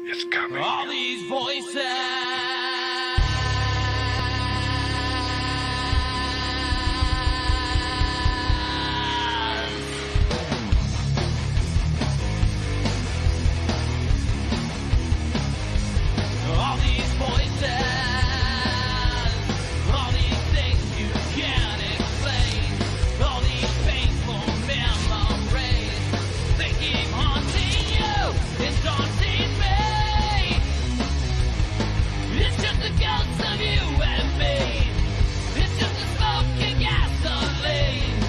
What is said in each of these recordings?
is coming. All these voices. All these voices. All these things you can't explain. All these painful memories. They keep haunting you. It's haunting me. It's just a ghost of you and me. It's just a smoking gasoline.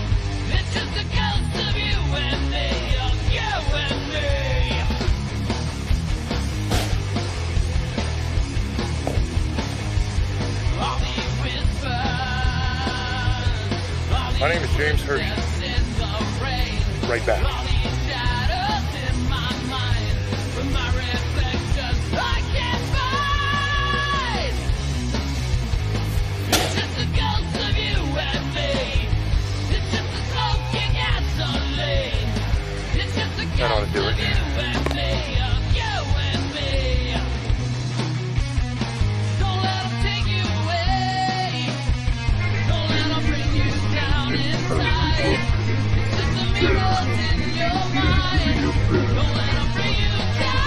It's just a ghost of you and me. Of you and me. All these whispers. My name is James Hershey. Right back. All these shadows in my mind. With my reflections I can't find. It's just a ghost of you and me. It's just a smoking gasoline. It's just a I know how to ghost do of it. you and me. Of you and me. Don't let 'em take you away. Don't let 'em bring you down inside. It's just the mirrors in your mind. Don't let 'em bring you down.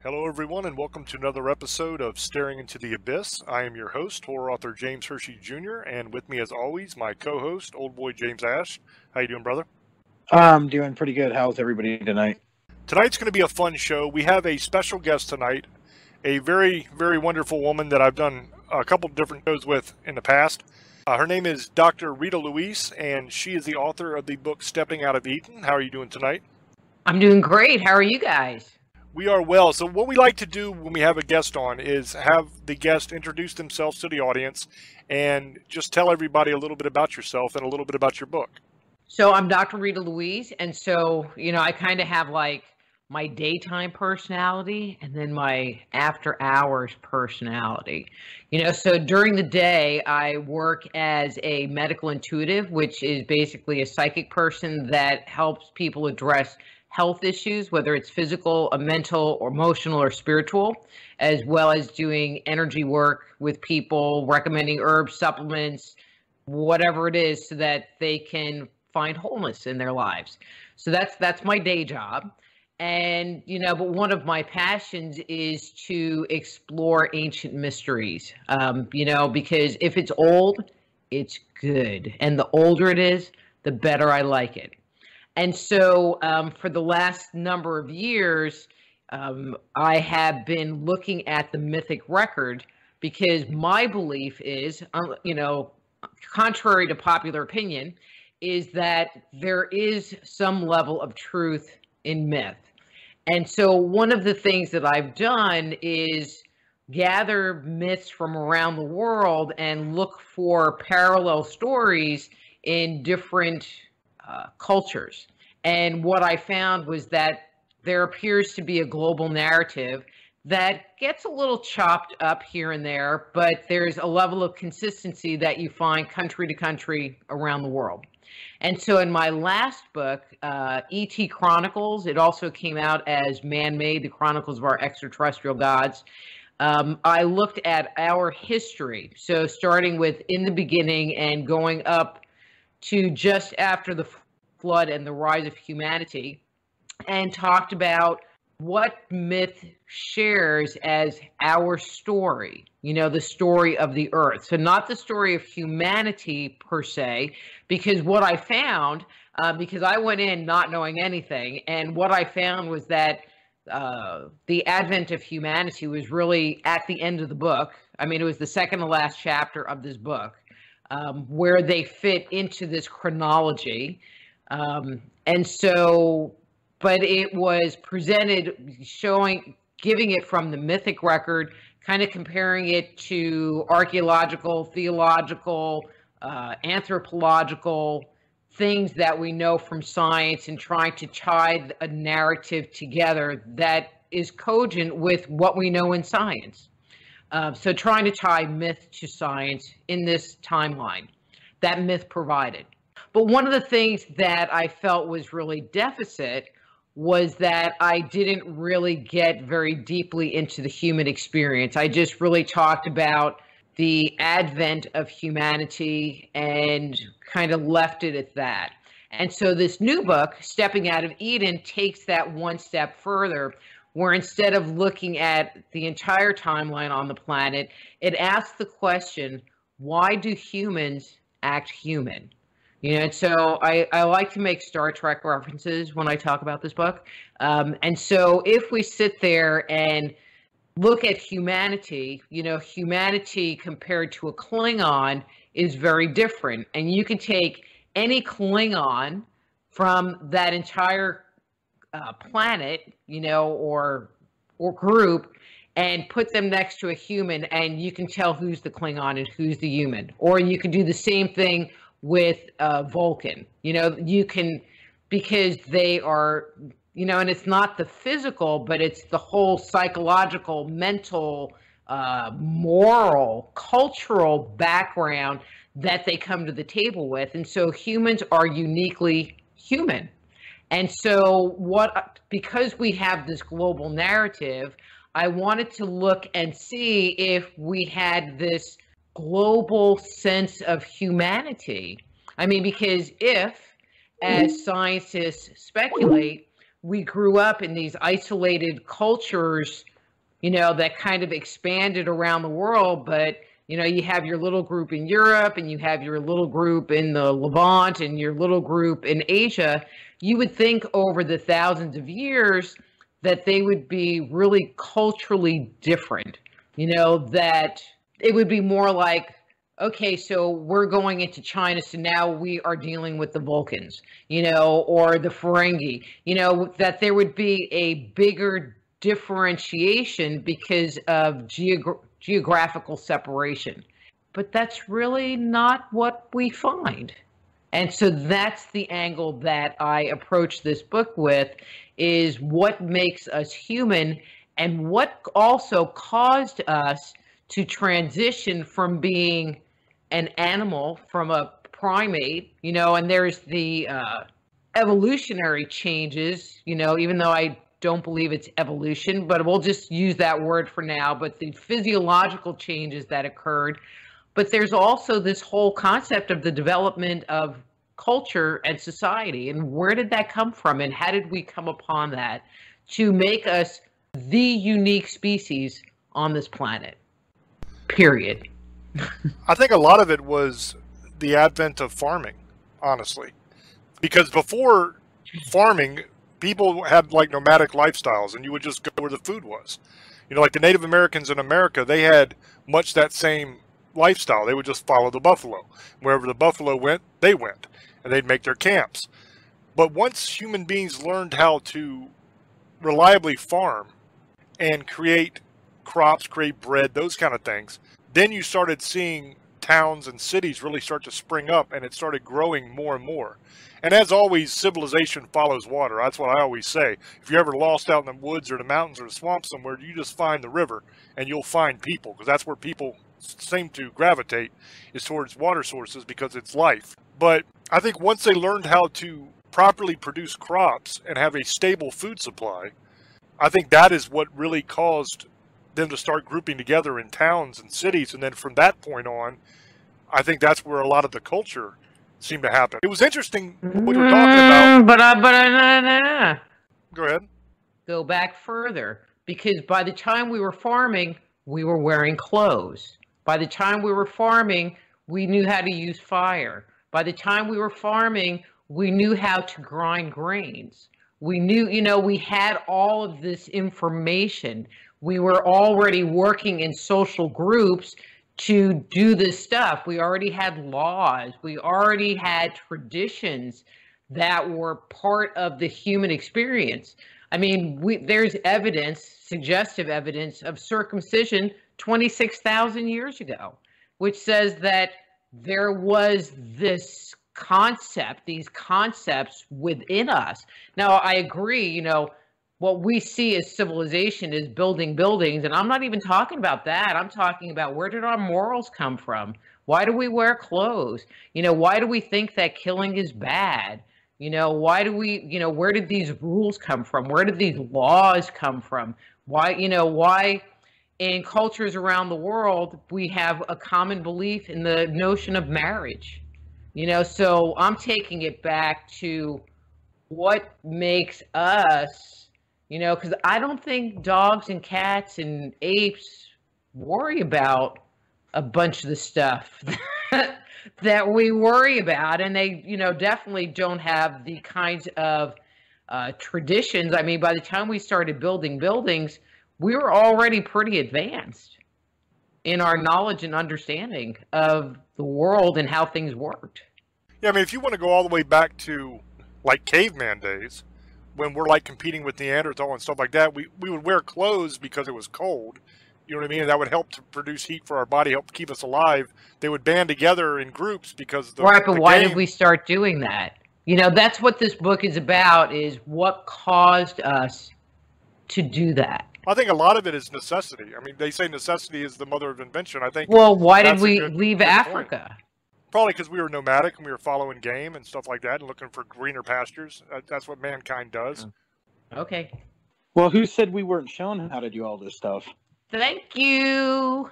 Hello, everyone, and welcome to another episode of Staring into the Abyss. I am your host, horror author James Hershey Jr., and with me, as always, my co-host, old boy James Ash. How you doing, brother? I'm doing pretty good. How's everybody tonight? Tonight's going to be a fun show. We have a special guest tonight, a very, very wonderful woman that I've done a couple different shows with in the past. Her name is Dr. Rita Louise, and she is the author of the book Stepping Out of Eden. How are you doing tonight? I'm doing great. How are you guys? We are well. So what we like to do when we have a guest on is have the guest introduce themselves to the audience and just tell everybody a little bit about yourself and a little bit about your book. So I'm Dr. Rita Louise, and so, I kind of have like my daytime personality and then my after hours personality. So during the day, I work as a medical intuitive, which is basically a psychic person that helps people address health issues, whether it's physical, mental, or emotional, or spiritual, as well as doing energy work with people, recommending herbs, supplements, whatever it is, so that they can find wholeness in their lives. So that's my day job. And, but one of my passions is to explore ancient mysteries, because if it's old, it's good. And the older it is, the better I like it. And so for the last number of years, I have been looking at the mythic record because my belief is, contrary to popular opinion, is that there is some level of truth in myth. And so one of the things that I've done is gather myths from around the world and look for parallel stories in different cultures. And what I found was that there appears to be a global narrative that gets a little chopped up here and there, but there's a level of consistency that you find country to country around the world. And so in my last book, E.T. Chronicles, it also came out as Man-Made, the Chronicles of Our Extraterrestrial Gods. I looked at our history. So starting with in the beginning and going up to just after the flood and the rise of humanity, and talked about what myth shares as our story, the story of the earth. So not the story of humanity per se, because what I found, because I went in not knowing anything, and what I found was that the advent of humanity was really at the end of the book. I mean, it was the second to last chapter of this book, where they fit into this chronology. And so, but it was presented, giving it from the mythic record, kind of comparing it to archaeological, theological, anthropological things that we know from science and trying to tie a narrative together that is cogent with what we know in science. So trying to tie myth to science in this timeline that myth provided. But one of the things that I felt was really deficit was that I didn't really get very deeply into the human experience. I just really talked about the advent of humanity and kind of left it at that. And so this new book, Stepping Out of Eden, takes that one step further, where instead of looking at the entire timeline on the planet, it asks the question, why do humans act human? You know, and so I like to make Star Trek references when I talk about this book. And so if we sit there and look at humanity, you know, humanity compared to a Klingon is very different. And you can take any Klingon from that entire planet, you know, or group, and put them next to a human, and you can tell who's the Klingon and who's the human. Or you can do the same thing with Vulcan. You know, you can, because they are, you know, and it's not the physical, but it's the whole psychological, mental, moral, cultural background that they come to the table with. And so humans are uniquely human. And so because we have this global narrative, I wanted to look and see if we had this global sense of humanity. I mean, because if, as scientists speculate, we grew up in these isolated cultures, you know, that kind of expanded around the world, but, you know, you have your little group in Europe and you have your little group in the Levant and your little group in Asia, you would think over the thousands of years that they would be really culturally different, you know, that it would be more like, okay, so we're going into China, so now we are dealing with the Vulcans, you know, or the Ferengi, you know, that there would be a bigger differentiation because of geographical separation. But that's really not what we find. And so that's the angle that I approach this book with, is what makes us human and what also caused us to transition from being an animal, from a primate, you know, and there's the evolutionary changes, you know, even though I don't believe it's evolution, but we'll just use that word for now, but the physiological changes that occurred. But there's also this whole concept of the development of culture and society, and where did that come from, and how did we come upon that to make us the unique species on this planet, period. I think a lot of it was the advent of farming, honestly. Because before farming, people had like nomadic lifestyles, and you would just go where the food was. You know, like the Native Americans in America, they had much that same lifestyle. They would just follow the buffalo. Wherever the buffalo went, they went, and they'd make their camps. But once human beings learned how to reliably farm and create crops, create bread, those kind of things, then you started seeing towns and cities really start to spring up, and it started growing more and more. And as always, civilization follows water. That's what I always say. If you're ever lost out in the woods or the mountains or the swamps somewhere, you just find the river and you'll find people, because that's where people seem to gravitate, is towards water sources, because it's life. But I think once they learned how to properly produce crops and have a stable food supply, I think that is what really caused them to start grouping together in towns and cities. And then from that point on, I think that's where a lot of the culture seemed to happen. It was interesting what you were talking about. Go ahead. Go back further, because by the time we were farming, we were wearing clothes. By the time we were farming, we knew how to use fire. By the time we were farming, we knew how to grind grains. We knew, you know, we had all of this information. We were already working in social groups to do this stuff. We already had laws. We already had traditions that were part of the human experience. I mean, there's evidence, suggestive evidence of circumcision 26,000 years ago, which says that there was this these concepts within us. Now, I agree, what we see as civilization is building buildings, and I'm not even talking about that. I'm talking about, where did our morals come from? Why do we wear clothes? Why do we think that killing is bad? Why do we, where did these rules come from? Where did these laws come from? Why in cultures around the world, we have a common belief in the notion of marriage. So I'm taking it back to what makes us, because I don't think dogs and cats and apes worry about a bunch of the stuff that we worry about. And they, definitely don't have the kinds of traditions. I mean, by the time we started building buildings, we were already pretty advanced in our knowledge and understanding of the world and how things worked. Yeah, I mean, if you want to go all the way back to like caveman days, when we're like competing with Neanderthal and stuff like that, we would wear clothes because it was cold. You know what I mean? And that would help to produce heat for our body, help keep us alive. They would band together in groups because right, but why did we start doing that? That's what this book is about, is what caused us to do that. I think a lot of it is necessity. I mean, they say necessity is the mother of invention. I think. Well, why did we leave Africa? Point. Probably because we were nomadic and we were following game and stuff like that and looking for greener pastures. That's what mankind does. Okay. Well, who said we weren't shown how to do all this stuff? Thank you.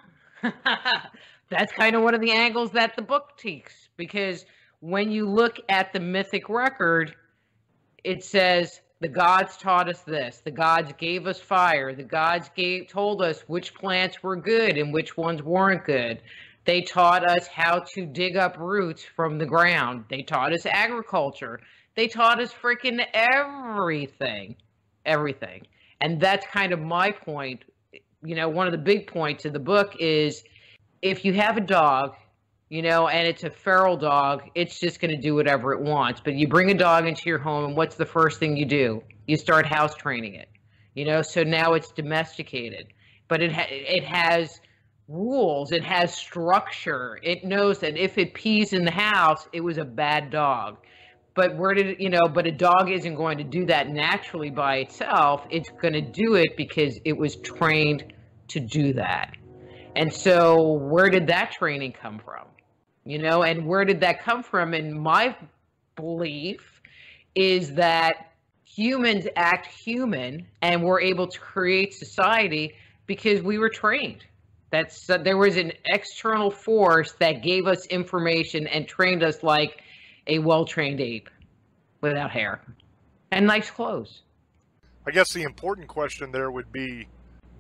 That's kind of one of the angles that the book takes, because when you look at the mythic record, it says the gods taught us this. The gods gave us fire. The gods told us which plants were good and which ones weren't good. They taught us how to dig up roots from the ground. They taught us agriculture. They taught us freaking everything. Everything. And that's kind of my point. One of the big points of the book is, if you have a dog, and it's a feral dog, it's just going to do whatever it wants. But you bring a dog into your home, and what's the first thing you do? You start house training it. So now it's domesticated. But it has rules, it has structure. It knows that if it pees in the house, it was a bad dog. But but a dog isn't going to do that naturally by itself. It's going to do it because it was trained to do that. And so where did that training come from? And where did that come from? And my belief is that humans act human and we're able to create society because we were trained. There was an external force that gave us information and trained us like a well-trained ape without hair and nice clothes. I guess the important question there would be,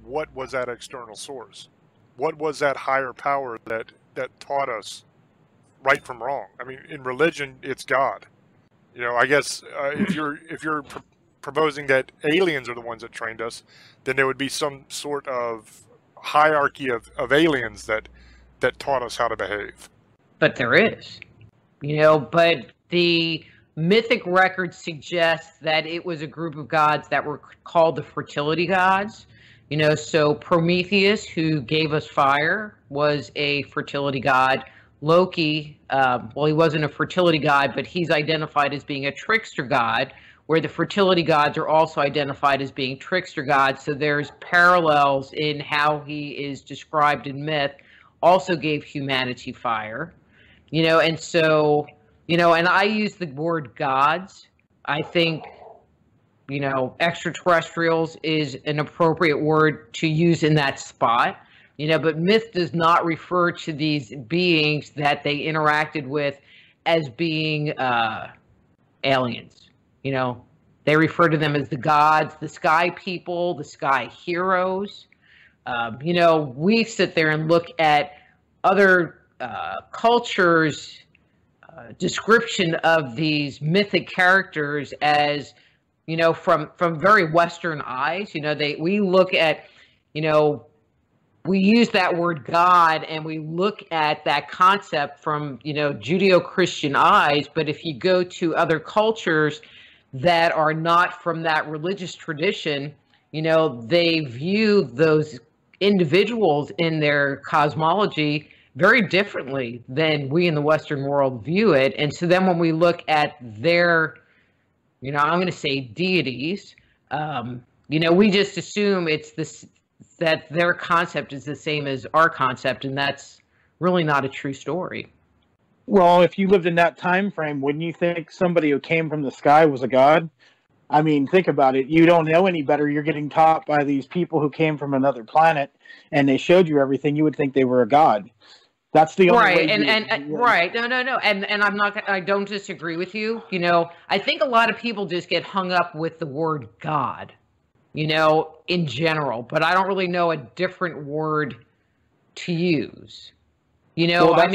what was that external source? What was that higher power that taught us right from wrong? I mean, in religion, it's God. I guess if you're proposing that aliens are the ones that trained us, then there would be some sort of hierarchy of aliens that taught us how to behave. But there is, but the mythic record suggests that it was a group of gods that were called the fertility gods. So Prometheus, who gave us fire, was a fertility god. Loki, he wasn't a fertility god, but he's identified as being a trickster god, where the fertility gods are also identified as being trickster gods. So there's parallels in how he is described in myth. Also gave humanity fire, and so, and I use the word gods. I think, extraterrestrials is an appropriate word to use in that spot, but myth does not refer to these beings that they interacted with as being aliens. They refer to them as the gods, the sky people, the sky heroes. We sit there and look at other cultures' description of these mythic characters as, from very Western eyes. We look at, we use that word God and we look at that concept from, Judeo-Christian eyes. But if you go to other cultures that are not from that religious tradition, they view those individuals in their cosmology very differently than we in the Western world view it. And so then when we look at their, I'm going to say deities, we just assume it's this, that their concept is the same as our concept, and that's really not a true story. Well, if you lived in that time frame, wouldn't you think somebody who came from the sky was a god? I mean, think about it. You don't know any better. You're getting taught by these people who came from another planet, and they showed you everything. You would think they were a god. That's the only way. Right. No. And I don't disagree with you. I think a lot of people just get hung up with the word God, in general, but I don't really know a different word to use. Well,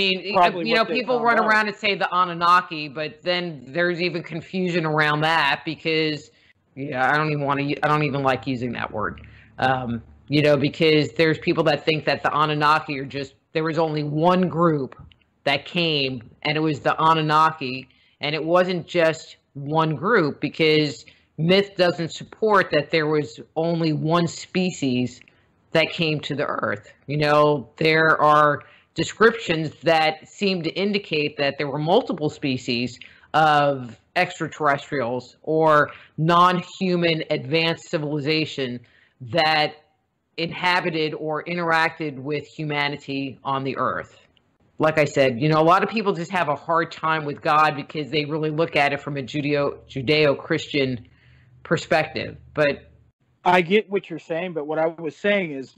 people run around and say the Anunnaki, but then there's even confusion around that because, I don't even like using that word, because there's people that think that the Anunnaki are there was only one group that came, and it was the Anunnaki, and it wasn't just one group because myth doesn't support that there was only one species that came to the earth. There are descriptions that seem to indicate that there were multiple species of extraterrestrials or non-human advanced civilization that inhabited or interacted with humanity on the earth. Like I said, a lot of people just have a hard time with God because they really look at it from a Judeo-Christian perspective. But I get what you're saying, but what I was saying is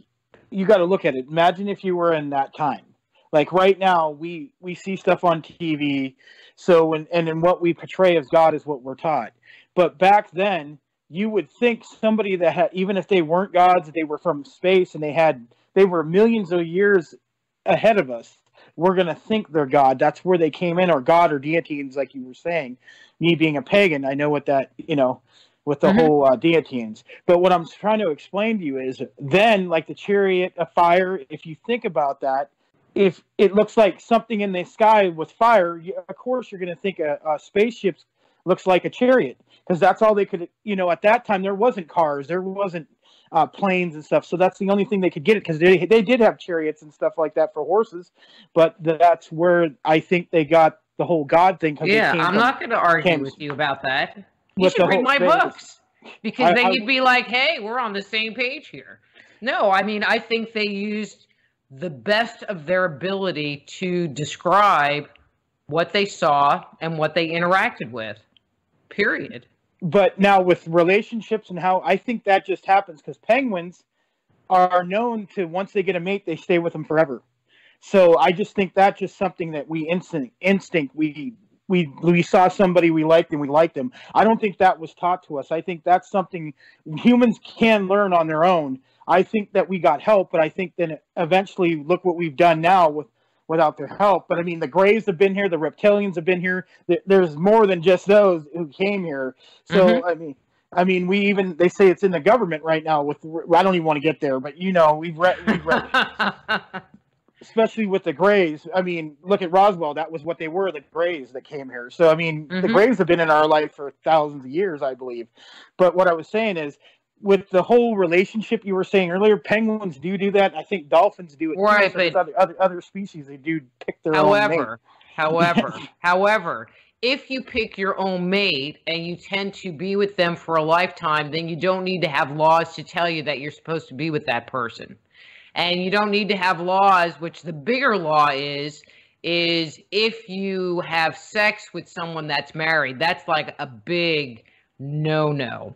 you got to look at it. Imagine if you were in that time. Like right now, we see stuff on TV, and what we portray as God is what we're taught. But back then, you would think somebody that had, even if they weren't gods, they were from space and they were millions of years ahead of us. We're going to think they're God. That's where they came in, or God or deities, like you were saying. Me being a pagan, I know what that, with the whole deities. But what I'm trying to explain to you is then, like the chariot of fire, if you think about that, if it looks like something in the sky with fire, of course you're going to think a spaceship looks like a chariot, because that's all they could, at that time there wasn't cars, there wasn't planes and stuff, so that's the only thing they could get it, because they did have chariots and stuff like that for horses, but that's where I think they got the whole God thing. I'm not going to argue with you about that. You should read my books, because then you'd be like, hey, we're on the same page here. No, I think they used the best of their ability to describe what they saw and what they interacted with, period. But now with relationships and how, I think that just happens because penguins are known to, once they get a mate, they stay with them forever. So I just think that's just something that we instinct, we saw somebody we liked and we liked them. I don't think that was taught to us. I think that's something humans can learn on their own. I think that we got help, but I think then eventually look what we've done now without their help. But the Greys have been here, the reptilians have been here. There's more than just those who came here. So they say it's in the government right now. I don't even want to get there, but we've read especially with the Greys. Look at Roswell. That was what they were, the Greys that came here. So the Greys have been in our life for thousands of years, I believe. But what I was saying is, with the whole relationship you were saying earlier, penguins do that. I think dolphins do it. Right, too. So but other species, they do pick their own mate. However, if you pick your own mate and you tend to be with them for a lifetime, then you don't need to have laws to tell you that you're supposed to be with that person. And you don't need to have laws, which the bigger law is if you have sex with someone that's married, that's like a big no-no.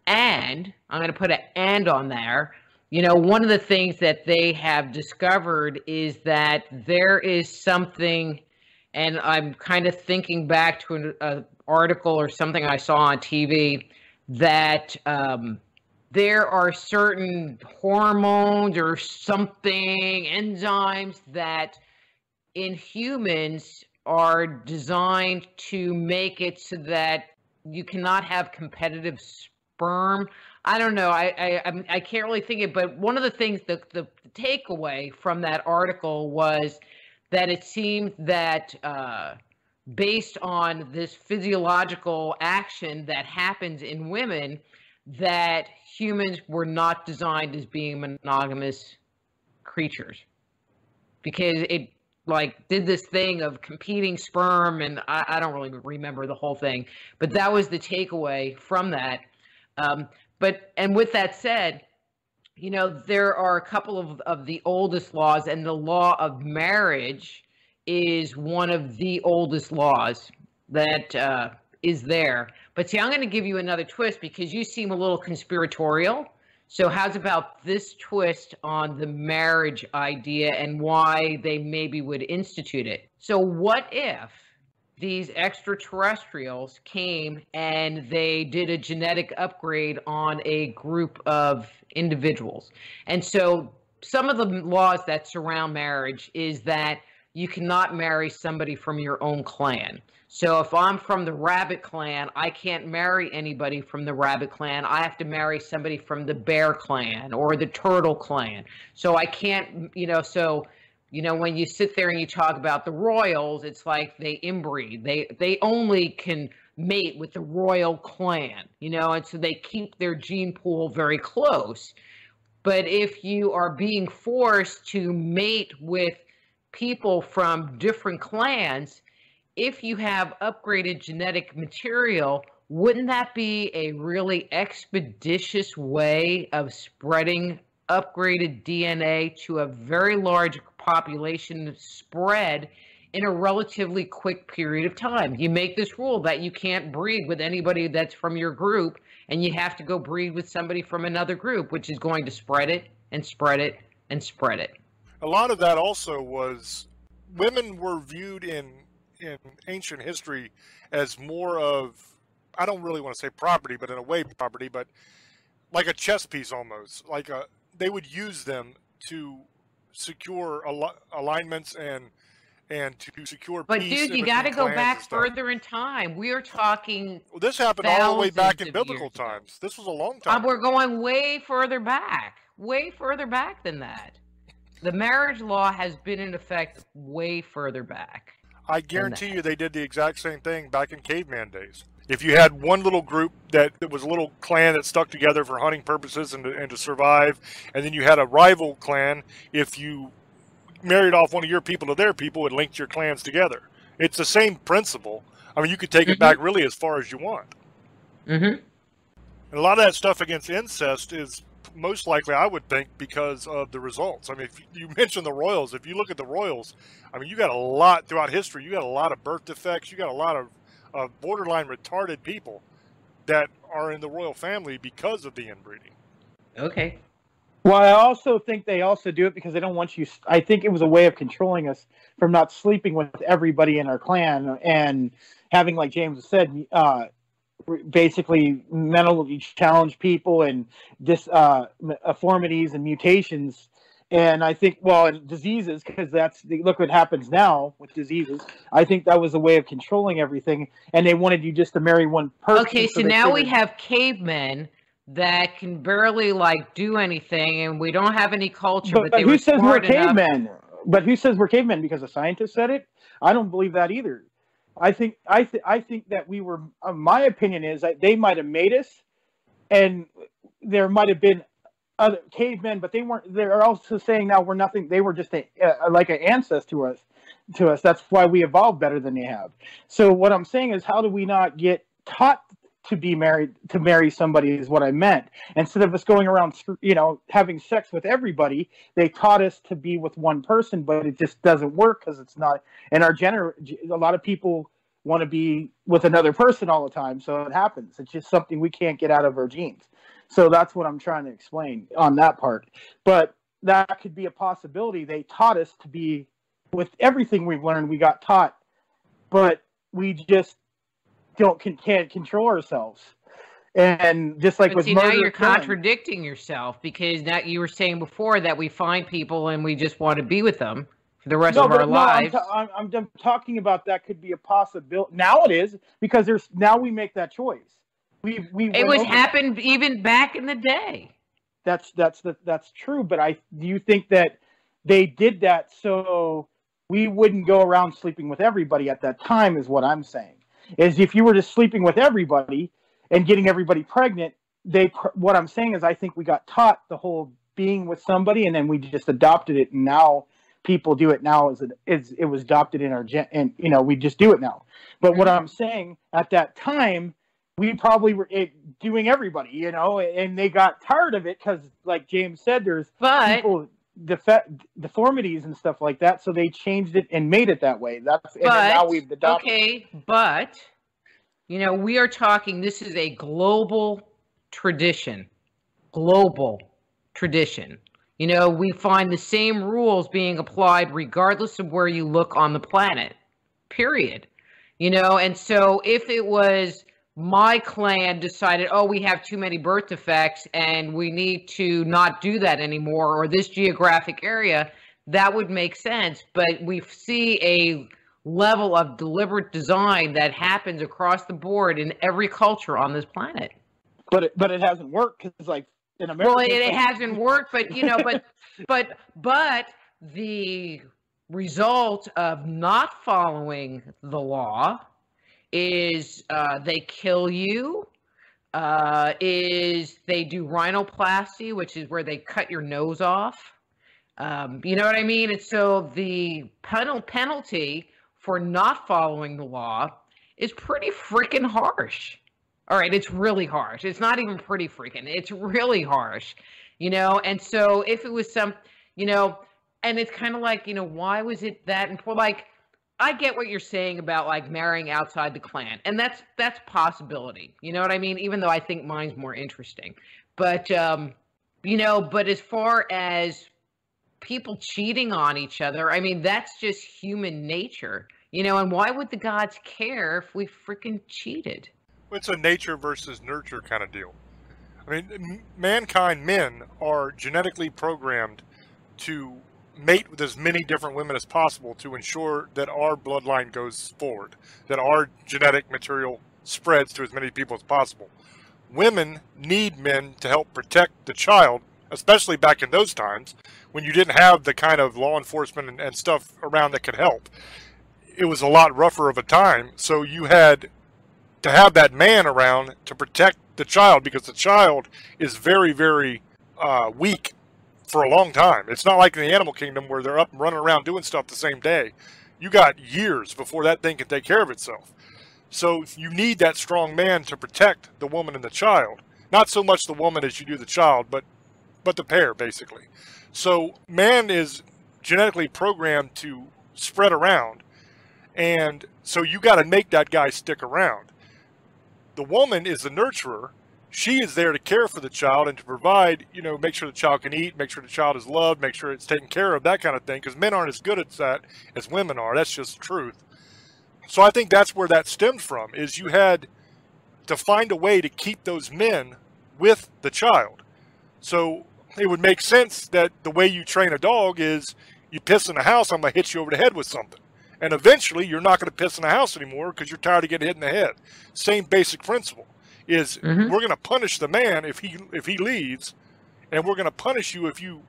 And I'm going to put an "and" on there. One of the things that they have discovered is that there is something, and I'm kind of thinking back to an article or something I saw on TV, that there are certain hormones or something, enzymes, that in humans are designed to make it so that you cannot have competitive sperm. I don't know. I can't really think it, but one of the things, the takeaway from that article was that it seemed that based on this physiological action that happens in women, that humans were not designed as being monogamous creatures. because it like did this thing of competing sperm, and I don't really remember the whole thing, but that was the takeaway from that. And with that said, there are a couple of the oldest laws, and the law of marriage is one of the oldest laws that is there. But see, I'm going to give you another twist because you seem a little conspiratorial. So how's about this twist on the marriage idea and why they maybe would institute it? So what if these extraterrestrials came and they did a genetic upgrade on a group of individuals? And so some of the laws that surround marriage is that you cannot marry somebody from your own clan. So if I'm from the Rabbit clan, I can't marry anybody from the Rabbit clan. I have to marry somebody from the Bear clan or the Turtle clan. So I can't, when you sit there and you talk about the royals, it's like they inbreed. They only can mate with the royal clan, and so they keep their gene pool very close. But if you are being forced to mate with people from different clans, if you have upgraded genetic material, wouldn't that be a really expeditious way of spreading upgraded DNA to a very large population spread in a relatively quick period of time? You make this rule that you can't breed with anybody that's from your group, and you have to go breed with somebody from another group, which is going to spread it and spread it and spread it. A lot of that also was women were viewed in ancient history as more of, I don't really want to say property, but in a way property, but like a chess piece almost. They would use them to secure alignments and to secure But peace. dude, you got to go back further in time. We are talking. Well, this happened all the way back in biblical times. This was a long time. We're going way further back than that. The marriage law has been in effect way further back. I guarantee you they did the exact same thing back in caveman days. If you had one little group that was a little clan that stuck together for hunting purposes and to survive, and then you had a rival clan, if you married off one of your people to their people, it linked your clans together. It's the same principle. I mean, you could take it back really as far as you want. Mm-hmm. And a lot of that stuff against incest is most likely, I would think, because of the results. I mean, if you mentioned the royals, if you look at the royals, I mean, you got a lot throughout history. You got a lot of birth defects. You got a lot of borderline retarded people that are in the royal family because of the inbreeding. Okay. Well, I also think they also do it because they don't want you. I think it was a way of controlling us from not sleeping with everybody in our clan and having, like James said, basically mentally challenged people and deformities and mutations. And I think, and diseases, because look what happens now with diseases. I think that was a way of controlling everything, and they wanted you just to marry one person. Okay, so now we have cavemen that can barely do anything, and we don't have any culture. But they who says we're cavemen? Enough. But who says we're cavemen? Because a scientist said it. I don't believe that either. I think that we were. My opinion is that they might have made us, and there might have been other cavemen, but they weren't. They're also saying now we're nothing. They were just like an ancestor to us. That's why we evolved better than they have. So what I'm saying is, how do we not get taught to marry somebody? Is what I meant. Instead of us going around, having sex with everybody, they taught us to be with one person, but it just doesn't work because it's not. And a lot of people want to be with another person all the time, so it happens. It's just something we can't get out of our genes. So that's what I'm trying to explain on that part. But that could be a possibility. They taught us to be, with everything we've learned, we got taught, but we just can't control ourselves. And just like with murder, now you're contradicting yourself, because now you were saying before that we find people and we just want to be with them for the rest of our lives. I'm talking about that could be a possibility. Now it is, because now we make that choice. It was happened even back in the day. That's true, but do you think that they did that so we wouldn't go around sleeping with everybody at that time? Is what I'm saying. Is if you were just sleeping with everybody and getting everybody pregnant, what I'm saying is I think we got taught the whole being with somebody, and then we just adopted it, and now people do it now as it was adopted in our and we just do it now. But what I'm saying, at that time, we probably were doing everybody, and they got tired of it because, like James said, there's people deformities and stuff like that, so they changed it and made it that way. And now we've adopted. Okay, but we are talking. This is a global tradition. Global tradition. We find the same rules being applied regardless of where you look on the planet. Period. And so if it was my clan decided, oh, we have too many birth defects and we need to not do that anymore, or this geographic area, that would make sense. But we see a level of deliberate design that happens across the board in every culture on this planet. But it hasn't worked because, like, in America, well, it hasn't worked. But but the result of not following the law is they kill you, is they do rhinoplasty, which is where they cut your nose off. You know what I mean? And so the penalty for not following the law is pretty freaking harsh. All right, it's really harsh. It's not even pretty freaking. It's really harsh, And so if it was some, and it's kind of like, why was it that important? Like, I get what you're saying about, like, marrying outside the clan, and that's possibility. You know what I mean? Even though I think mine's more interesting, but but as far as people cheating on each other, I mean, that's just human nature, And why would the gods care if we freaking cheated? It's a nature versus nurture kind of deal. I mean, mankind, men, are genetically programmed to mate with as many different women as possible to ensure that our bloodline goes forward, that our genetic material spreads to as many people as possible. Women need men to help protect the child, especially back in those times when you didn't have the kind of law enforcement and stuff around that could help. It was a lot rougher of a time, so you had to have that man around to protect the child, because the child is very, very weak for a long time. It's not like in the animal kingdom where they're up and running around doing stuff the same day. You got years before that thing can take care of itself. So you need that strong man to protect the woman and the child. Not so much the woman as you do the child, but the pair, basically. So man is genetically programmed to spread around, and so you got to make that guy stick around. The woman is the nurturer. She is there to care for the child and to provide, make sure the child can eat, make sure the child is loved, make sure it's taken care of, that kind of thing, because men aren't as good at that as women are. That's just the truth. So I think that's where that stemmed from, is you had to find a way to keep those men with the child. So it would make sense that the way you train a dog is you piss in the house, I'm going to hit you over the head with something. And eventually you're not going to piss in the house anymore because you're tired of getting hit in the head. Same basic principle. Is we're going to punish the man if he leaves, and we're going to punish you if you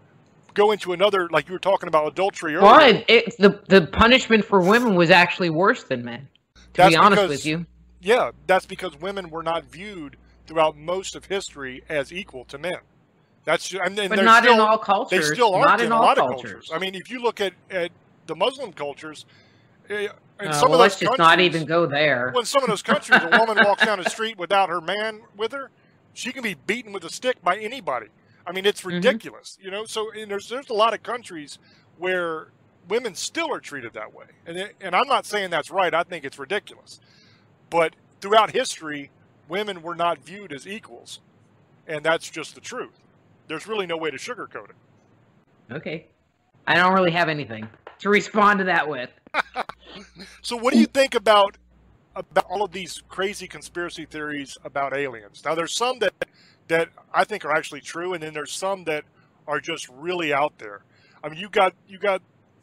go into another, like you were talking about adultery earlier. Well, the punishment for women was actually worse than men, to be honest with you. Yeah, that's because women were not viewed throughout most of history as equal to men. That's but not in all cultures. They still aren't not in a lot of cultures. I mean, if you look at the Muslim cultures, let's just not even go there. Well, in some of those countries, a woman walks down the street without her man with her, she can be beaten with a stick by anybody. I mean, it's ridiculous, So there's a lot of countries where women still are treated that way, and I'm not saying that's right. I think it's ridiculous, but throughout history, women were not viewed as equals, and that's just the truth. There's really no way to sugarcoat it. Okay, I don't really have anything to respond to that with. So what do you think about all of these crazy conspiracy theories about aliens? Now, there's some that I think are actually true, and then there's some that are just really out there. I mean, you got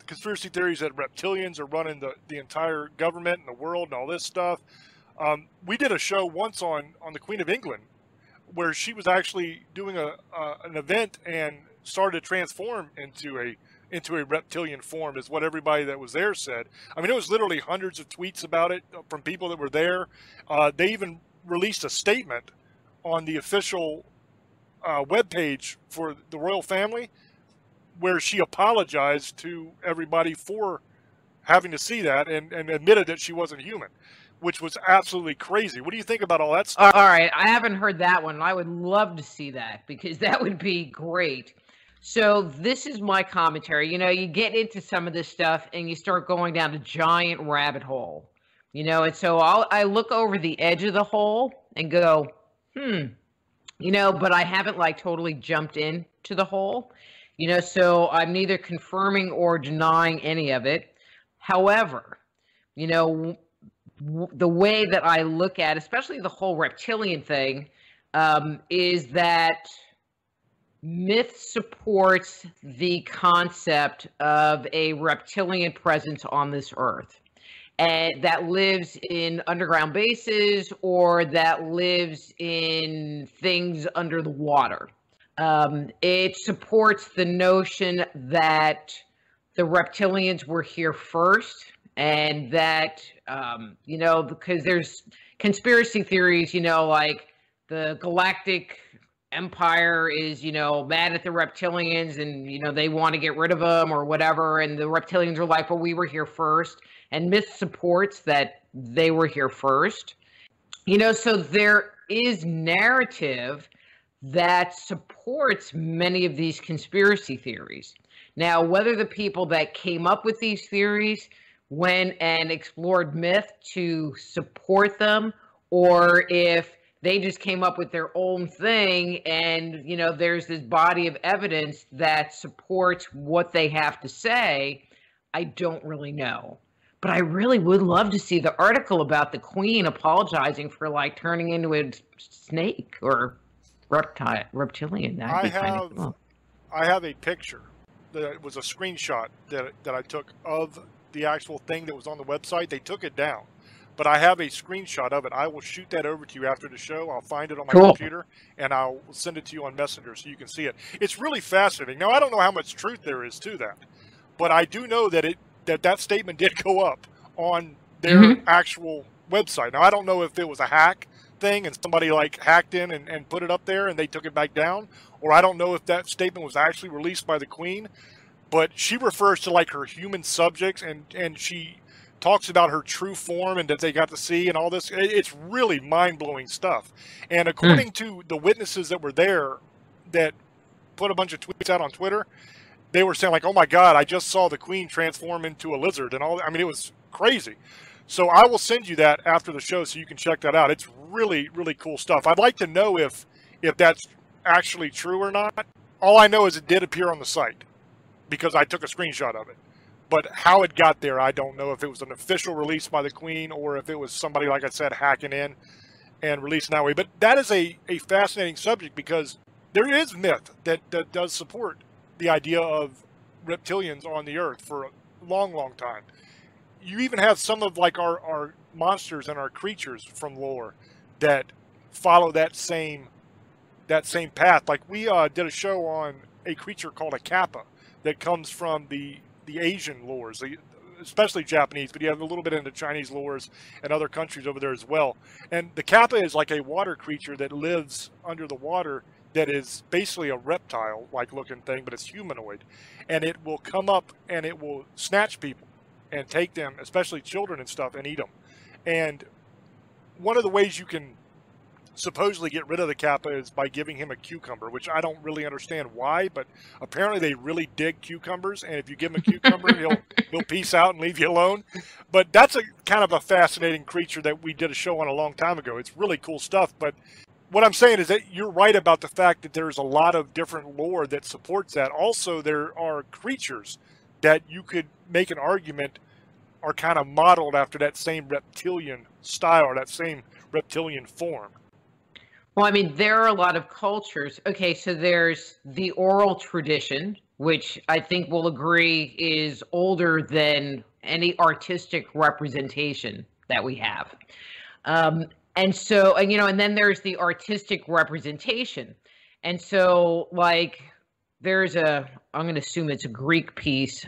conspiracy theories that reptilians are running the entire government and the world and all this stuff. We did a show once on the Queen of England where she was actually doing an event and started to transform into a reptilian form, is what everybody that was there said. I mean, it was literally hundreds of tweets about it from people that were there. They even released a statement on the official webpage for the royal family where she apologized to everybody for having to see that and admitted that she wasn't human, which was absolutely crazy. What do you think about all that stuff? All right, I haven't heard that one. I would love to see that because that would be great. So this is my commentary. You know, you get into some of this stuff and you start going down a giant rabbit hole. You know, and so I look over the edge of the hole and go, you know, but I haven't like totally jumped into the hole. You know, so I'm neither confirming or denying any of it. However, you know, the way that I look at, especially the whole reptilian thing, is that myth supports the concept of a reptilian presence on this earth, and that lives in underground bases or that lives in things under the water. It supports the notion that the reptilians were here first, and that, you know, because there's conspiracy theories, you know, like the galactic empire is, you know, mad at the reptilians and, you know, they want to get rid of them or whatever. And the reptilians are like, well, we were here first. And myth supports that they were here first. You know, so there is narrative that supports many of these conspiracy theories. Now, whether the people that came up with these theories went and explored myth to support them, or if they just came up with their own thing and, you know, there's this body of evidence that supports what they have to say, I don't really know. But I really would love to see the article about the Queen apologizing for, like, turning into a snake or reptilian. That'd be kind of cool. I have a picture that was a screenshot that I took of the actual thing that was on the website. They took it down, but I have a screenshot of it. I will shoot that over to you after the show. I'll find it on my computer and I'll send it to you on Messenger so you can see it. It's really fascinating. Now, I don't know how much truth there is to that, but I do know that that statement did go up on their actual website. Now, I don't know if it was a hack thing and somebody like hacked in and put it up there and they took it back down, or I don't know if that statement was actually released by the Queen, but she refers to like her human subjects and she talks about her true form and that they got to see and all this. It's really mind-blowing stuff. And according to the witnesses that were there that put a bunch of tweets out on Twitter, they were saying like, oh my God, I just saw the Queen transform into a lizard and all. I mean, it was crazy. So I will send you that after the show so you can check that out. It's really, really cool stuff. I'd like to know if that's actually true or not. All I know is it did appear on the site because I took a screenshot of it. But how it got there, I don't know if it was an official release by the Queen or if it was somebody, like I said, hacking in and releasing that way. But that is a fascinating subject because there is myth that does support the idea of reptilians on the Earth for a long, long time. You even have some of like our monsters and our creatures from lore that follow that same path. Like we did a show on a creature called a kappa that comes from the Asian lores, especially Japanese, but you have a little bit into Chinese lores and other countries over there as well. And the kappa is like a water creature that lives under the water that is basically a reptile-like looking thing, but it's humanoid. And it will come up and it will snatch people and take them, especially children and stuff, and eat them. And one of the ways you can supposedly get rid of the kappa is by giving him a cucumber, which I don't really understand why, but apparently they really dig cucumbers, and if you give him a cucumber, he'll peace out and leave you alone. But that's a kind of a fascinating creature that we did a show on a long time ago. It's really cool stuff, but what I'm saying is that you're right about the fact that there's a lot of different lore that supports that. Also, there are creatures that you could make an argument are kind of modeled after that same reptilian style or that same reptilian form. Well, I mean, there are a lot of cultures. Okay, so there's the oral tradition, which I think we'll agree is older than any artistic representation that we have. And so, and, you know, and then there's the artistic representation. And so, like, there's I'm going to assume it's a Greek piece,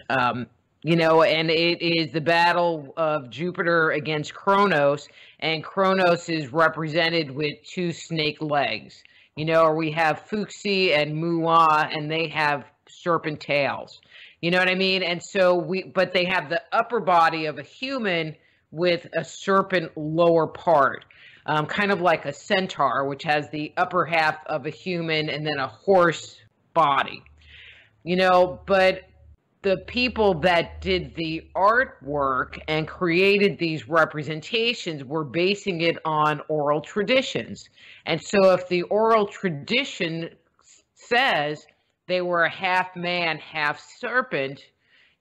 you know, and it is the battle of Jupiter against Kronos, and Kronos is represented with two snake legs, you know, or we have Fuxi and Mu'a, and they have serpent tails. You know what I mean? And so but they have the upper body of a human with a serpent lower part, kind of like a centaur, which has the upper half of a human and then a horse body. But the people that did the artwork and created these representations were basing it on oral traditions. And so if the oral tradition says they were a half man, half serpent,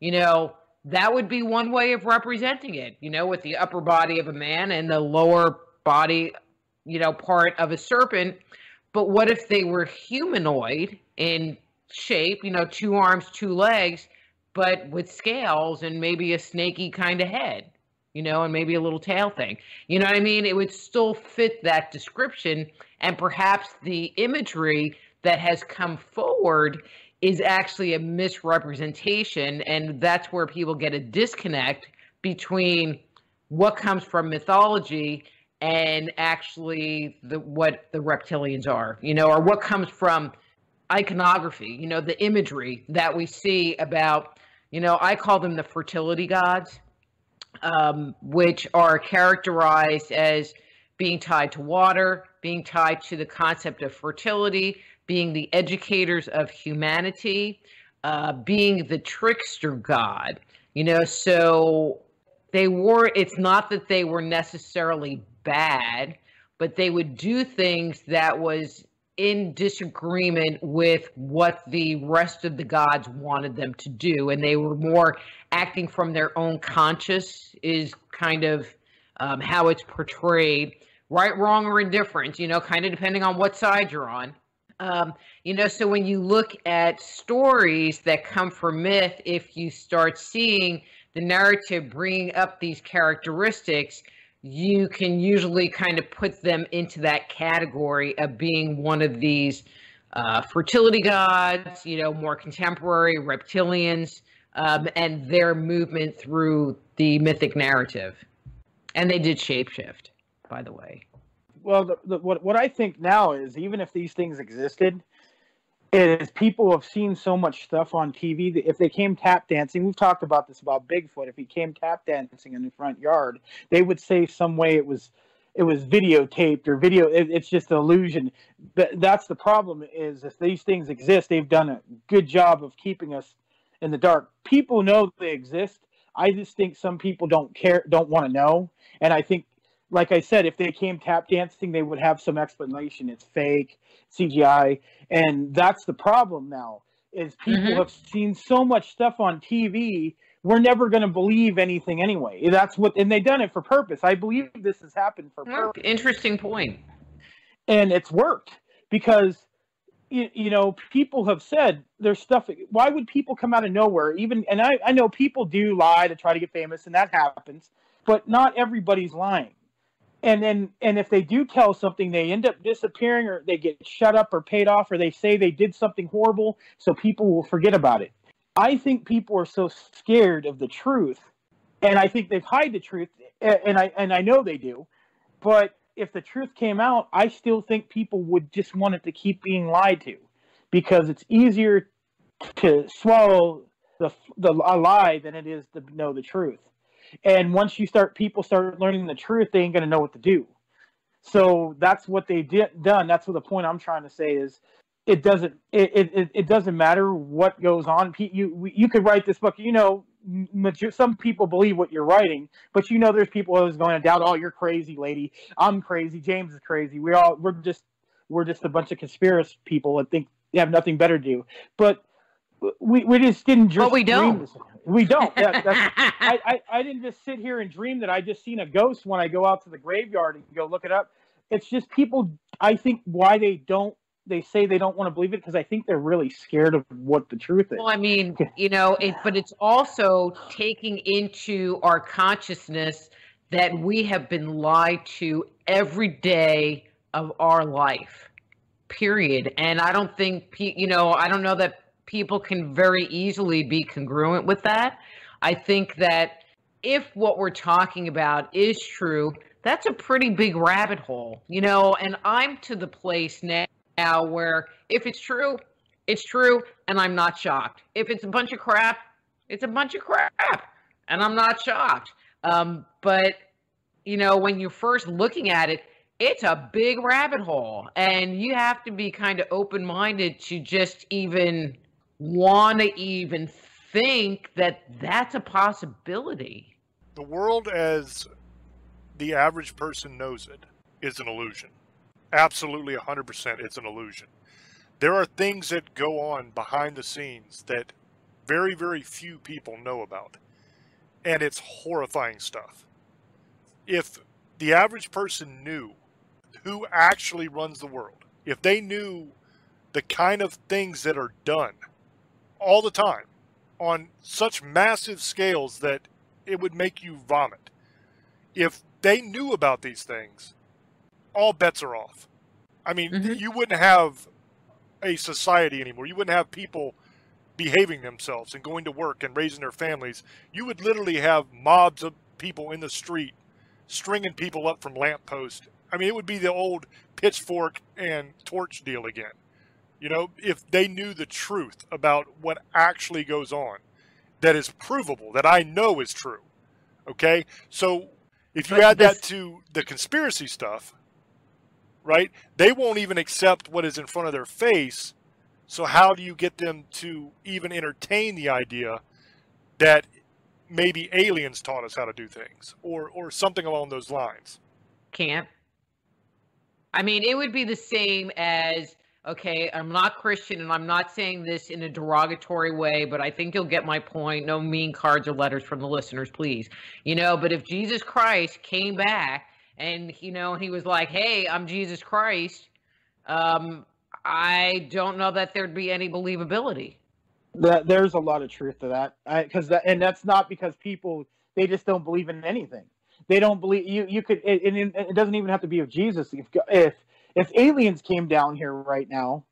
that would be one way of representing it, with the upper body of a man and the lower body, part of a serpent. But what if they were humanoid in shape, 2 arms, 2 legs, but with scales and maybe a snaky kind of head, and maybe a little tail thing. You know what I mean? It would still fit that description. And perhaps the imagery that has come forward is actually a misrepresentation. And that's where people get a disconnect between what comes from mythology and actually what the reptilians are, or what comes from iconography, the imagery that we see about, I call them the fertility gods, which are characterized as being tied to water, being tied to the concept of fertility, being the educators of humanity, being the trickster god, so it's not that they were necessarily bad, but they would do things that was in disagreement with what the rest of the gods wanted them to do, and they were more acting from their own conscience is kind of how it's portrayed, right, wrong, or indifferent, kind of depending on what side you're on. So when you look at stories that come from myth, if you start seeing the narrative bringing up these characteristics, you can usually kind of put them into that category of being one of these fertility gods, more contemporary reptilians, and their movement through the mythic narrative. And they did shapeshift, by the way. Well, what I think now is, even if these things existed, is people have seen so much stuff on TV that if they came tap dancing, we've talked about this about Bigfoot, if he came tap dancing in the front yard, they would say some way it was videotaped or video. It's just an illusion. That's the problem, is if these things exist, they've done a good job of keeping us in the dark. People know they exist. I just think some people don't want to know. And I think, like I said, if they came tap dancing, they would have some explanation. It's fake, CGI. And that's the problem now, is people have seen so much stuff on TV, we're never going to believe anything anyway. And they've done it for purpose. I believe this has happened for purpose. Interesting point. And it's worked because, people have said there's stuff. Why would people come out of nowhere? And I know people do lie to try to get famous, and that happens, but not everybody's lying. And if they do tell something, they end up disappearing, or they get shut up or paid off, or they say they did something horrible, so people will forget about it. I think people are so scared of the truth, and I think they've hide the truth, and I know they do. But if the truth came out, I still think people would just want it to keep being lied to, because it's easier to swallow a lie than it is to know the truth. And once people start learning the truth, they ain't going to know what to do. So that's what they done. That's what the point I'm trying to say is, it doesn't matter what goes on. You could write this book, some people believe what you're writing, but there's people always going to doubt, oh, you're crazy, lady. I'm crazy. James is crazy. We're just a bunch of conspiracy people and think they have nothing better to do. But we just didn't just. But we don't. We don't. I didn't just sit here and dream that I just seen a ghost when I go out to the graveyard and go look it up. It's just people. I think why they say they don't want to believe it, because I think they're really scared of what the truth is. Well, I mean, but it's also taking into our consciousness that we have been lied to every day of our life, period. And I don't think, I don't know that people can very easily be congruent with that. I think that if what we're talking about is true, that's a pretty big rabbit hole, and I'm to the place now where if it's true, it's true, and I'm not shocked. If it's a bunch of crap, it's a bunch of crap, and I'm not shocked. But when you're first looking at it, it's a big rabbit hole, and you have to be kind of open-minded to just even want to even think that that's a possibility. The world as the average person knows it is an illusion. Absolutely 100% it's an illusion. There are things that go on behind the scenes that very, very few people know about. And it's horrifying stuff. If the average person knew who actually runs the world, if they knew the kind of things that are done all the time on such massive scales that it would make you vomit, if they knew about these things, all bets are off. I mean, you wouldn't have a society anymore. You wouldn't have people behaving themselves and going to work and raising their families. You would literally have mobs of people in the street stringing people up from lampposts. I mean, it would be the old pitchfork and torch deal again. If they knew the truth about what actually goes on, that is provable, that I know is true. Okay? So if you add that to the conspiracy stuff, right, they won't even accept what is in front of their face. So how do you get them to even entertain the idea that maybe aliens taught us how to do things or something along those lines? Can't. I mean, it would be the same as, okay, I'm not Christian, and I'm not saying this in a derogatory way, but I think you'll get my point. No mean cards or letters from the listeners, please. But if Jesus Christ came back and, he was like, hey, I'm Jesus Christ, I don't know that there'd be any believability. There's a lot of truth to that, and that's not because people, they just don't believe in anything. They don't believe you could. It doesn't even have to be of Jesus. If aliens came down here right now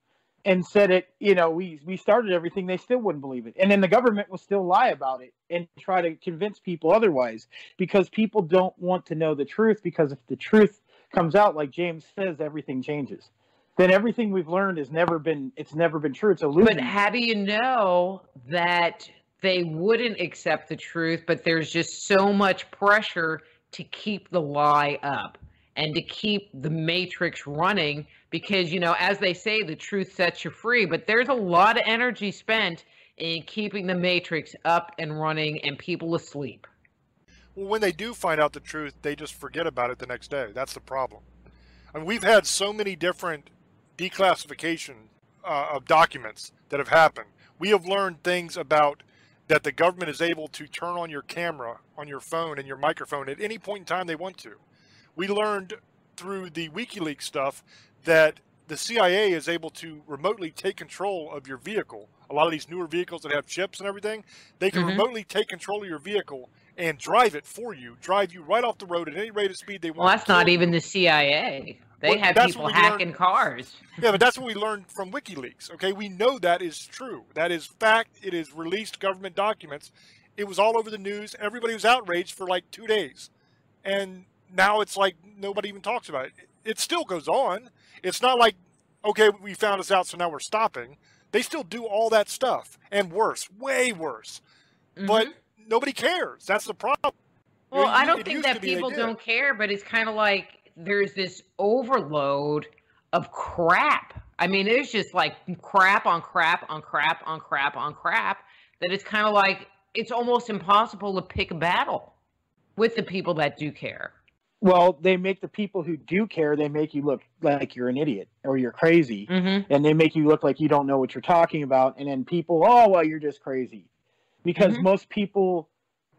and said it, we started everything, they still wouldn't believe it, and then the government will still lie about it and try to convince people otherwise, because people don't want to know the truth. Because if the truth comes out, like James says, everything changes. Then everything we've learned it's never been true. It's illusion. But how do you know that they wouldn't accept the truth? But there's just so much pressure to keep the lie up and to keep the matrix running, because, as they say, the truth sets you free. But there's a lot of energy spent in keeping the matrix up and running and people asleep. Well, when they do find out the truth, they just forget about it the next day. That's the problem. I mean, we've had so many different declassification of documents that have happened. We have learned things about that the government is able to turn on your camera, on your phone, and your microphone at any point in time they want to. We learned through the WikiLeaks stuff that the CIA is able to remotely take control of your vehicle. A lot of these newer vehicles that have chips and everything, they can remotely take control of your vehicle and drive it for you, drive you right off the road at any rate of speed they want. Well, that's not even the CIA. They have people hacking cars. Yeah, but that's what we learned from WikiLeaks. Okay, we know that is true. That is fact. It is released government documents. It was all over the news. Everybody was outraged for like 2 days. And now it's like nobody even talks about it. It still goes on. It's not like, okay, we found this out, so now we're stopping. They still do all that stuff. And worse, way worse. But nobody cares. That's the problem. Well, I don't think that people don't care, but it's kind of like there's this overload of crap. I mean, it's just like crap on crap on crap on crap on crap, that it's kind of like it's almost impossible to pick a battle with the people that do care. Well, they make the people who do care, they make you look like you're an idiot or you're crazy. And they make you look like you don't know what you're talking about. And then people, oh, well, you're just crazy. Because most people,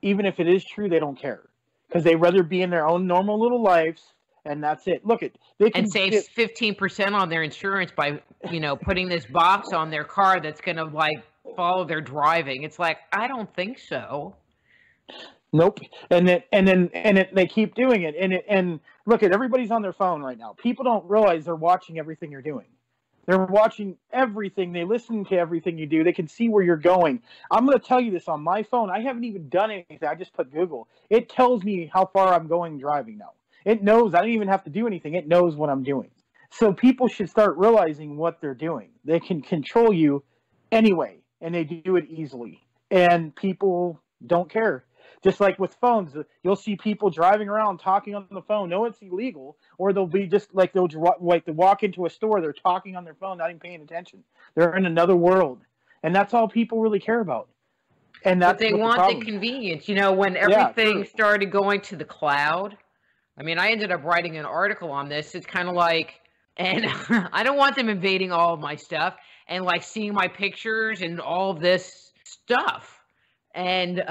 even if it is true, they don't care. Because they'd rather be in their own normal little lives. And that's it. Look, they can save 15% on their insurance by, putting this box on their car that's going to like follow their driving. It's like, I don't think so. Nope. And they keep doing it. And look, everybody's on their phone right now. People don't realize they're watching everything you're doing. They're watching everything. They listen to everything you do. They can see where you're going. I'm going to tell you this on my phone. I haven't even done anything. I just put Google. It tells me how far I'm going driving now. It knows. I don't even have to do anything. It knows what I'm doing. So people should start realizing what they're doing. They can control you anyway, and they do it easily. And people don't care. Just like with phones, you'll see people driving around talking on the phone. No, it's illegal. Or they'll be just like they'll walk into a store, they're talking on their phone, not even paying attention. They're in another world, and that's all people really care about. And that's But they what want the the convenience. You know, when everything started going to the cloud, I mean, I ended up writing an article on this. It's kind of like, and I don't want them invading all of my stuff and like seeing my pictures and all of this stuff. And,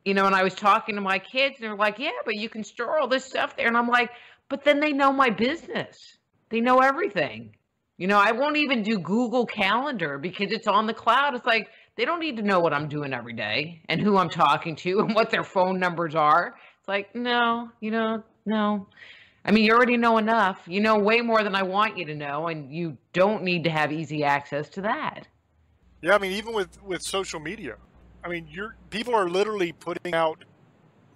you know, and I was talking to my kids and they're like, yeah, but you can store all this stuff there. And I'm like, but then they know my business. They know everything. You know, I won't even do Google Calendar because it's on the cloud. It's like, they don't need to know what I'm doing every day and who I'm talking to and what their phone numbers are. It's like, no, you know, no. I mean, you already know enough. You know way more than I want you to know, and you don't need to have easy access to that. Yeah, I mean, even with social media, I mean, people are literally putting out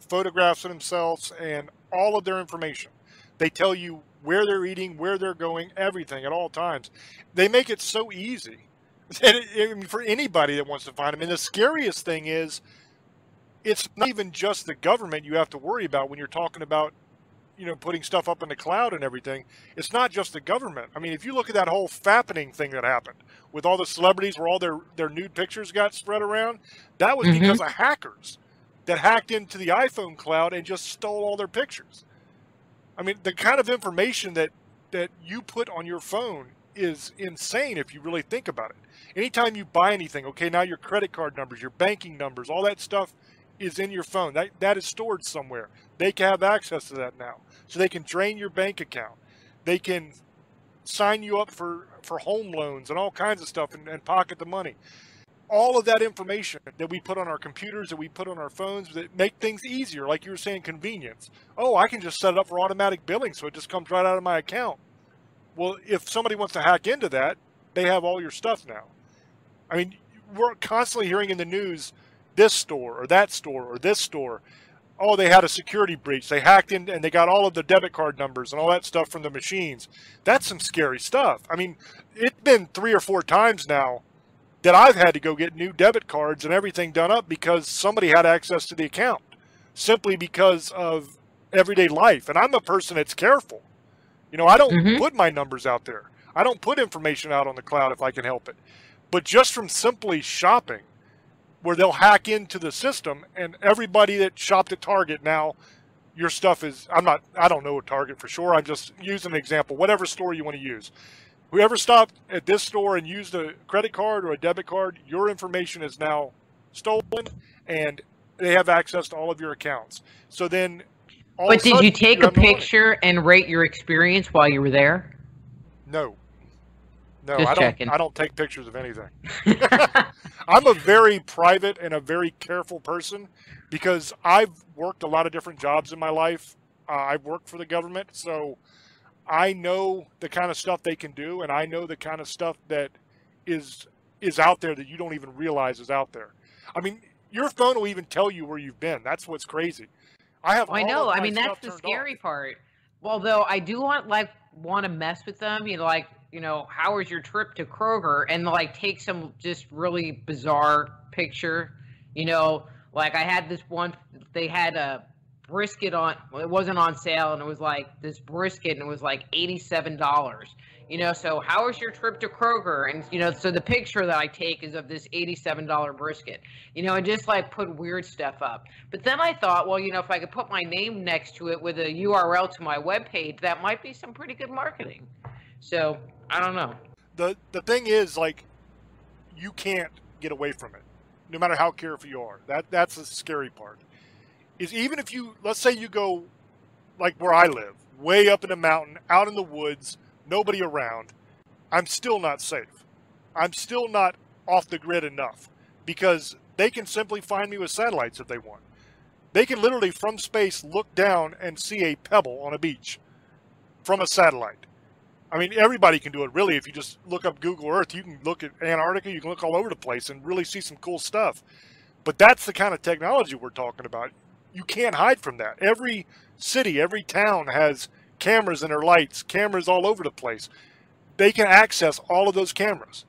photographs of themselves and all of their information. They tell you where they're eating, where they're going, everything at all times. They make it so easy. And for anybody that wants to find them. And the scariest thing is, it's not even just the government you have to worry about when you're talking about, you know, putting stuff up in the cloud and everything. It's not just the government. I mean, if you look at that whole fappening thing that happened with all the celebrities where all their nude pictures got spread around, that was because of hackers that hacked into the iPhone cloud and just stole all their pictures. I mean, the kind of information that you put on your phone is insane if you really think about it. Anytime you buy anything, okay, now your credit card numbers, your banking numbers, all that stuff is in your phone. That is stored somewhere. They can have access to that now. So they can drain your bank account. They can sign you up for home loans and all kinds of stuff and pocket the money. All of that information that we put on our computers, that we put on our phones, that make things easier, like you were saying, convenience. Oh, I can just set it up for automatic billing so it just comes right out of my account. Well, if somebody wants to hack into that, they have all your stuff now. I mean, we're constantly hearing in the news, this store or that store or this store. Oh, they had a security breach. They hacked in and they got all of the debit card numbers and all that stuff from the machines. That's some scary stuff. I mean, it's been 3 or 4 times now that I've had to go get new debit cards and everything done up because somebody had access to the account simply because of everyday life. And I'm a person that's careful. You know, I don't put my numbers out there. I don't put information out on the cloud if I can help it. But just from simply shopping, where they'll hack into the system and everybody that shopped at Target now, your stuff is, I don't know a Target for sure. I'm just using an example, whatever store you want to use. Whoever stopped at this store and used a credit card or a debit card, your information is now stolen and they have access to all of your accounts. So then But did you take a picture and rate your experience while you were there? No. No, Just I don't. checking. I don't take pictures of anything. I'm a very private and a very careful person because I've worked a lot of different jobs in my life. I've worked for the government, so I know the kind of stuff they can do, and I know the kind of stuff that is out there that you don't even realize is out there. I mean, your phone will even tell you where you've been. That's what's crazy. I know. I mean, that's the scary part. Well, though, I do want to mess with them. You know, like, you know, how was your trip to Kroger? And like take some just really bizarre picture. You know, like I had this one. They had a brisket on. Well, it wasn't on sale, and it was like this brisket, and it was like $87. You know, so how was your trip to Kroger? And, you know, so the picture that I take is of this $87 brisket, you know, and just like put weird stuff up. But then I thought, well, you know, if I could put my name next to it with a URL to my webpage, that might be some pretty good marketing. So I don't know. The thing is, like, you can't get away from it, no matter how careful you are. That's the scary part. Is even if you, let's say you go like where I live, way up in the mountain, out in the woods, nobody around, I'm still not safe. I'm still not off the grid enough because they can simply find me with satellites if they want. They can literally from space look down and see a pebble on a beach from a satellite. I mean, everybody can do it really. If you just look up Google Earth, you can look at Antarctica, you can look all over the place and really see some cool stuff. But that's the kind of technology we're talking about. You can't hide from that. Every city, every town has cameras in their lights, cameras all over the place. They can access all of those cameras.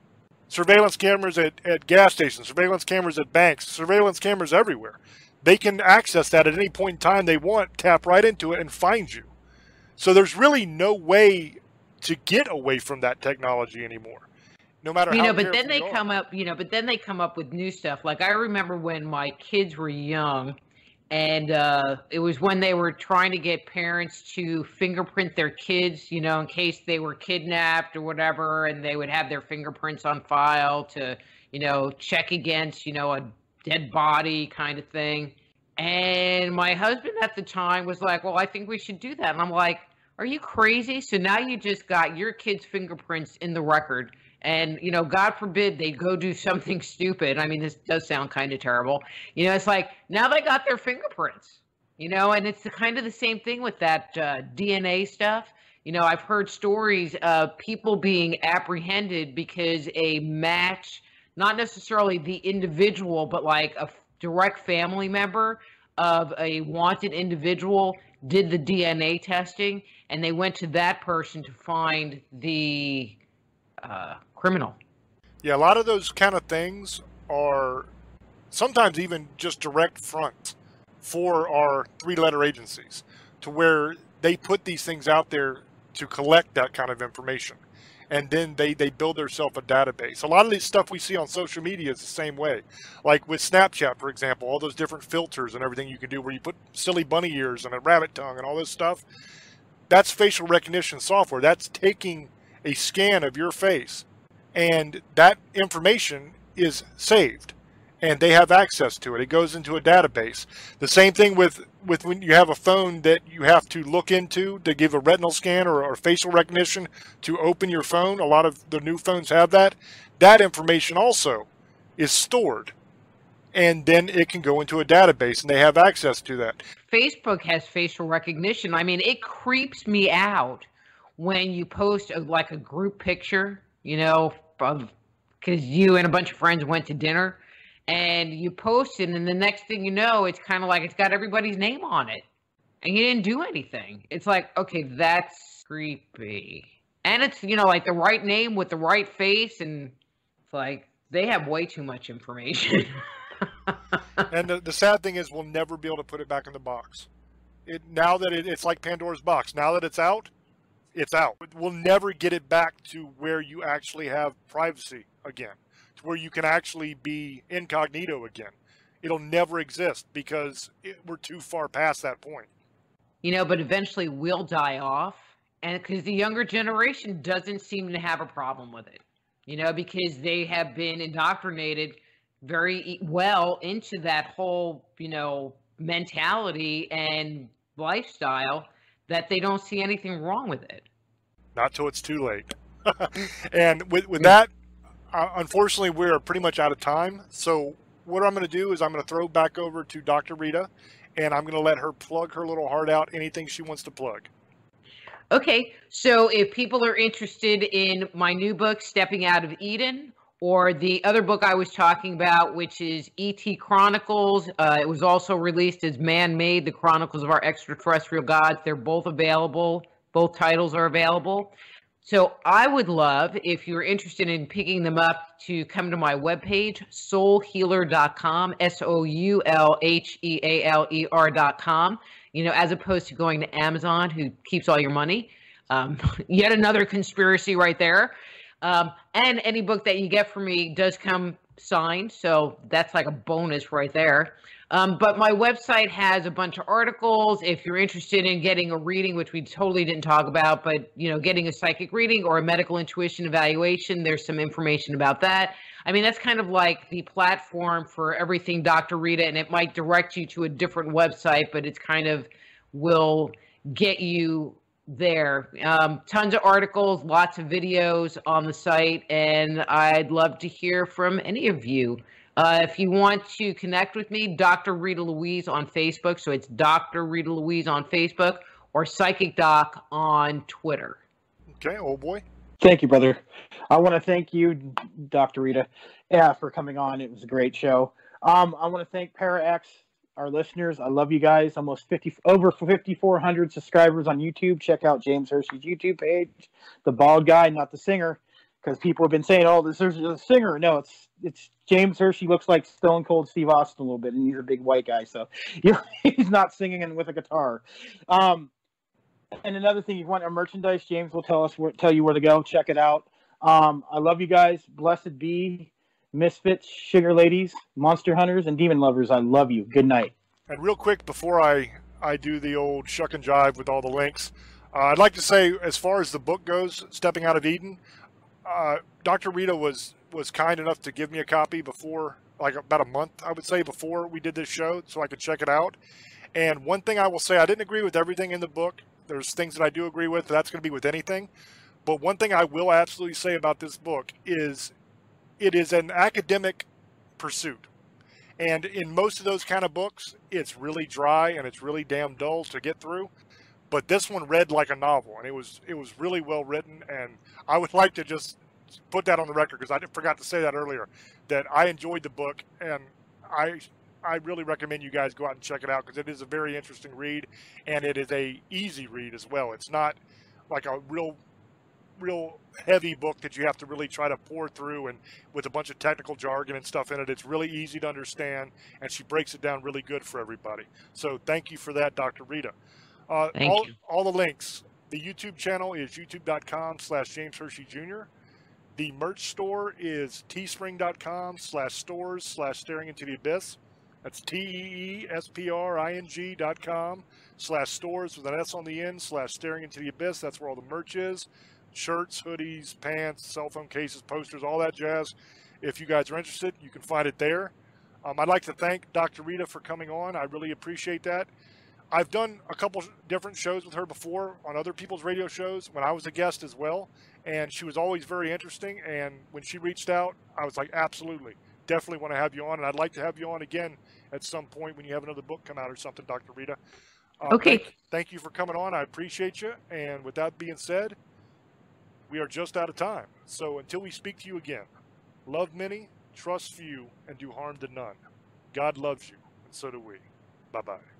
Surveillance cameras at gas stations, surveillance cameras at banks, surveillance cameras everywhere. They can access that at any point in time they want, tap right into it, and find you. So there's really no way to get away from that technology anymore. No matter how but then careful they you are. come up, but then they come up with new stuff. Like I remember when my kids were young, and it was when they were trying to get parents to fingerprint their kids, in case they were kidnapped or whatever, and they would have their fingerprints on file to, check against, a dead body kind of thing. And my husband at the time was like, well, I think we should do that. And I'm like, are you crazy? So now you just got your kids' fingerprints in the record. And, God forbid they go do something stupid. I mean, this does sound kind of terrible. It's like now they got their fingerprints, and it's kind of the same thing with that DNA stuff. I've heard stories of people being apprehended because a match, not necessarily the individual, but like a direct family member of a wanted individual did the DNA testing, and they went to that person to find the criminal. Yeah, a lot of those kind of things are sometimes even just direct fronts for our three-letter agencies, to where they put these things out there to collect that kind of information. And then they build themselves a database. A lot of this stuff we see on social media is the same way. Like with Snapchat, for example, all those different filters and everything you can do where you put silly bunny ears and a rabbit tongue and all this stuff. That's facial recognition software. That's taking a scan of your face, and that information is saved, and they have access to it. It goes into a database. The same thing with when you have a phone that you have to look into to give a retinal scan or facial recognition to open your phone. A lot of the new phones have that. That information also is stored, and then it can go into a database, and they have access to that. Facebook has facial recognition. I mean, it creeps me out when you post like a group picture, because you and a bunch of friends went to dinner, and you post it, and the next thing you know, it's kind of like it's got everybody's name on it, and you didn't do anything. It's like, okay, that's creepy. And it's, like the right name with the right face, and it's like they have way too much information. And the sad thing is we'll never be able to put it back in the box. Now that it's like Pandora's box. Now that it's out, it's out. We'll never get it back to where you actually have privacy again, to where you can actually be incognito again. It'll never exist because we're too far past that point. But eventually we'll die off, and because the younger generation doesn't seem to have a problem with it, because they have been indoctrinated very well into that whole, mentality and lifestyle, that they don't see anything wrong with it. Not till it's too late. And with that, unfortunately, we're pretty much out of time. So what I'm going to do is I'm going to throw back over to Dr. Rita, and I'm going to let her plug her little heart out, anything she wants to plug. Okay, so if people are interested in my new book, Stepping Out of Eden, or the other book I was talking about, which is E.T. Chronicles. It was also released as Man-Made, The Chronicles of Our Extraterrestrial Gods. They're both available. Both titles are available. So I would love, if you're interested in picking them up, to come to my webpage, soulhealer.com, soulhealer.com, as opposed to going to Amazon, who keeps all your money. Yet another conspiracy right there. And any book that you get from me does come signed, so that's like a bonus right there. But my website has a bunch of articles. If you're interested in getting a reading, which we totally didn't talk about, but getting a psychic reading or a medical intuition evaluation, there's some information about that. I mean, that's kind of like the platform for everything Dr. Rita, and it might direct you to a different website, but it's kind of will get you there. Tons of articles, lots of videos on the site, and I'd love to hear from any of you. If you want to connect with me, Dr. Rita Louise on Facebook. So it's Dr. Rita Louise on Facebook, or Psychic Doc on Twitter. Okay, old boy. Thank you, brother. I want to thank you, Dr. Rita, for coming on. It was a great show. I want to thank ParaX our listeners. I love you guys. Almost over 5,400 subscribers on YouTube. Check out James Hershey's YouTube page. The bald guy, not the singer, because people have been saying, "Oh, this is a singer." No, it's James Hershey. Looks like Stone Cold Steve Austin a little bit, and he's a big white guy, so he's not singing and with a guitar. And another thing, you want our merchandise, James will tell you where to go. Check it out. I love you guys. Blessed be. Misfits, Sugar Ladies, Monster Hunters, and Demon Lovers. I love you. Good night. And real quick, before I do the old shuck and jive with all the links, I'd like to say, as far as the book goes, Stepping Out of Eden, Dr. Rita was kind enough to give me a copy before, like about a month, I would say, before we did this show, so I could check it out. And one thing I will say, I didn't agree with everything in the book. There's things that I do agree with. That's going to be with anything. But one thing I will absolutely say about this book is it is an academic pursuit. And in most of those kind of books, it's really dry and it's really damn dull to get through. But this one read like a novel, and it was really well written. And I would like to just put that on the record, because I forgot to say that earlier, that I enjoyed the book, and I really recommend you guys go out and check it out, because it is a very interesting read, and it is a easy read as well. It's not like a real heavy book that you have to really try to pour through and with a bunch of technical jargon and stuff in it. It's really easy to understand, and she breaks it down really good for everybody. So thank you for that, Dr. Rita. Thank you. All the links. The YouTube channel is youtube.com/James Hershey Jr. The merch store is teespring.com/stores/staring into the abyss. That's teespring.com/stores with an S on the end /staring into the abyss. That's where all the merch is. Shirts, hoodies, pants, cell phone cases, posters, all that jazz. If you guys are interested, you can find it there. I'd like to thank Dr. Rita for coming on. I really appreciate that. I've done a couple different shows with her before on other people's radio shows when I was a guest as well, and she was always very interesting. And when she reached out, I was like, absolutely, definitely want to have you on, and I'd like to have you on again at some point when you have another book come out or something, Dr. Rita. Okay. Thank you for coming on. I appreciate you. And with that being said, we are just out of time. So until we speak to you again, love many, trust few, and do harm to none. God loves you, and so do we. Bye-bye.